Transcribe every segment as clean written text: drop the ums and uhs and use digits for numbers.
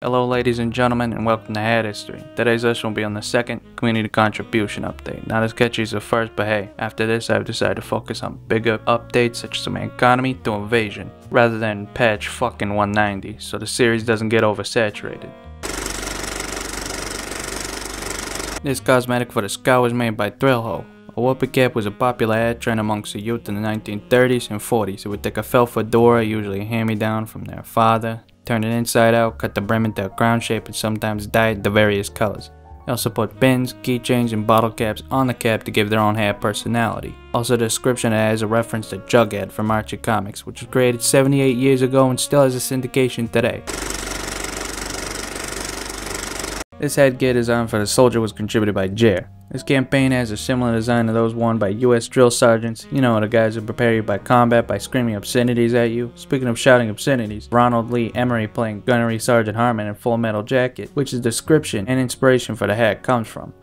Hello ladies and gentlemen, and welcome to Hat History. Today's list will be on the second community contribution update. Not as catchy as the first, but hey, after this I've decided to focus on bigger updates such as the main economy to invasion, rather than patch fucking 190, so the series doesn't get oversaturated. This cosmetic for the Scout was made by Thrillho. A whoopee cap was a popular hat trend amongst the youth in the 1930s and 40s. It would take a felt fedora, usually a hand-me-down from their father, turn it inside out, cut the brim into a crown shape, and sometimes dye it the various colors. They also put pins, keychains, and bottle caps on the cap to give their own hat personality. Also, the description has a reference to Jughead from Archie Comics, which was created 78 years ago and still has a syndication today. This headgear design for the soldier was contributed by Jer. This campaign has a similar design to those worn by US drill sergeants, you know, the guys who prepare you by combat by screaming obscenities at you. Speaking of shouting obscenities, Ronald Lee Emery playing Gunnery Sergeant Harmon in Full Metal Jacket, which the description and inspiration for the hat comes from.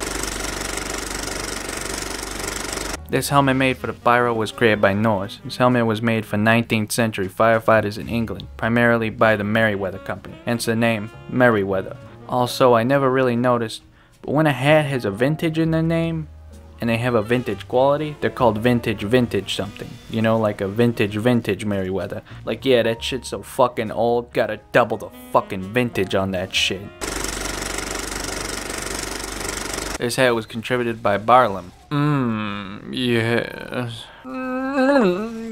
This helmet made for the Pyro was created by Norse. This helmet was made for 19th century firefighters in England, primarily by the Merryweather Company, hence the name Merryweather. Also, I never really noticed, but when a hat has a vintage in their name, and they have a vintage quality, they're called vintage something. You know, like a vintage Merryweather. Like, yeah, that shit's so fucking old, gotta double the fucking vintage on that shit. This hat was contributed by Barlam. Yes.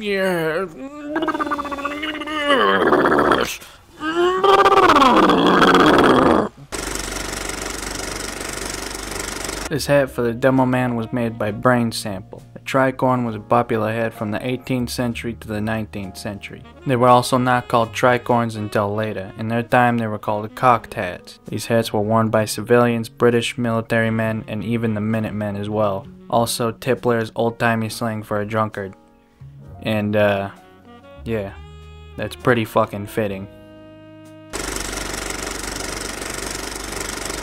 Yes. This hat for the Demo Man was made by Brain Sample. The tricorn was a popular hat from the 18th century to the 19th century. They were also not called tricorns until later. In their time they were called cocked hats. These hats were worn by civilians, British military men, and even the Minutemen as well. Also, tippler is old-timey slang for a drunkard. And yeah, that's pretty fucking fitting.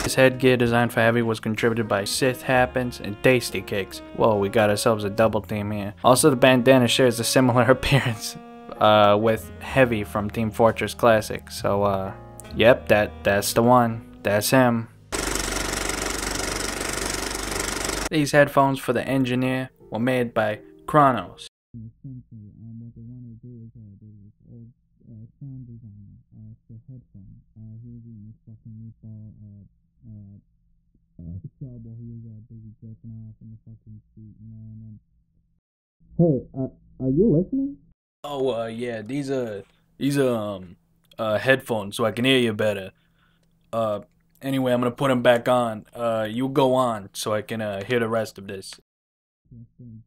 This headgear designed for Heavy was contributed by Sith Happens and Tasty Cakes. Whoa, we got ourselves a double team here. Also, the bandana shares a similar appearance with Heavy from Team Fortress Classic. So, yep, that's the one. That's him. These headphones for the Engineer were made by Kronos. Hey, are you listening? Oh, yeah, these are headphones so I can hear you better. Anyway, I'm gonna put them back on. You go on so I can hear the rest of this. On a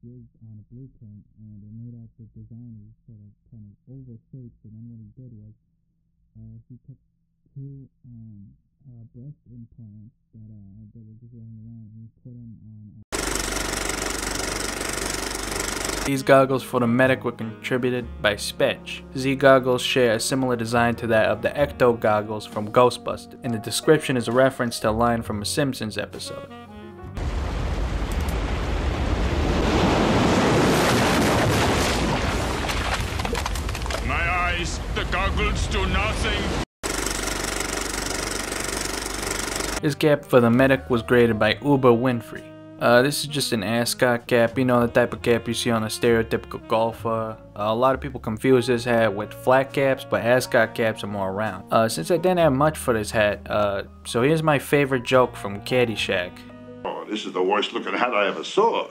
blueprint, and they made out the design sort of kind of oval shapes, and then what he did was he took two breast implants that were just laying around, and he put them on. These goggles for the medic were contributed by Spetch. Z goggles share a similar design to that of the Ecto goggles from Ghostbusters, and the description is a reference to a line from a Simpsons episode. My eyes, the goggles do nothing. This cap for the medic was created by Uber Winfrey. This is just an ascot cap, you know, the type of cap you see on a stereotypical golfer. A lot of people confuse this hat with flat caps, but ascot caps are more round. Since I didn't have much for this hat, so here's my favorite joke from Caddyshack. Oh, this is the worst looking hat I ever saw.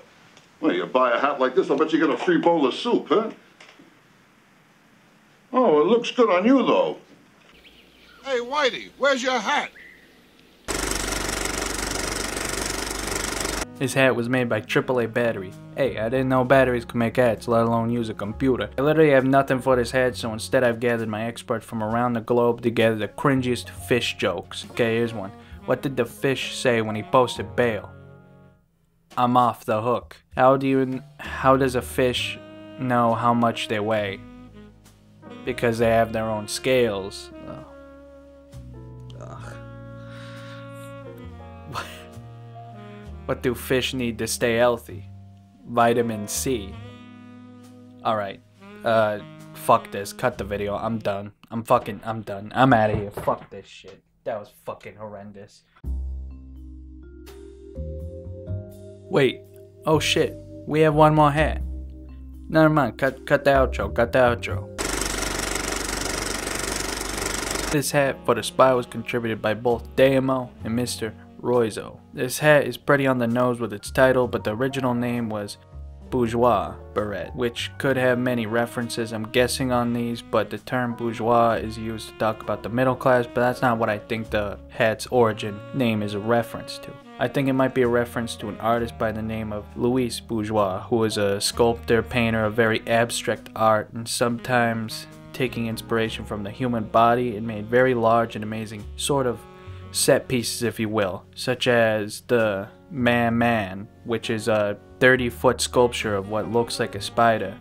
Well, you buy a hat like this, I bet you get a free bowl of soup, huh? Oh, it looks good on you, though. Hey, Whitey, where's your hat? This hat was made by AAA Battery. Hey, I didn't know batteries could make hats, let alone use a computer. I literally have nothing for this hat, so instead I've gathered my experts from around the globe to gather the cringiest fish jokes. Okay, here's one. What did the fish say when he posted bail? I'm off the hook. How does a fish know how much they weigh? Because they have their own scales. What do fish need to stay healthy? Vitamin C. Alright. Fuck this. Cut the video. I'm done. I'm done. I'm out of here. Fuck this shit. That was fucking horrendous. Wait. Oh shit. We have one more hat. Never mind. Cut the outro. Cut the outro. This hat for the spy was contributed by both Dayamo and Mr. Roizo. This hat is pretty on the nose with its title, but the original name was bourgeois beret, which could have many references, I'm guessing, on these, but the term bourgeois is used to talk about the middle class, but that's not what I think the hat's origin name is a reference to. I think it might be a reference to an artist by the name of Louis Bourgeois, who was a sculptor, painter of very abstract art, and sometimes taking inspiration from the human body and made very large and amazing sort of set pieces, if you will, such as the Man, which is a 30-foot sculpture of what looks like a spider,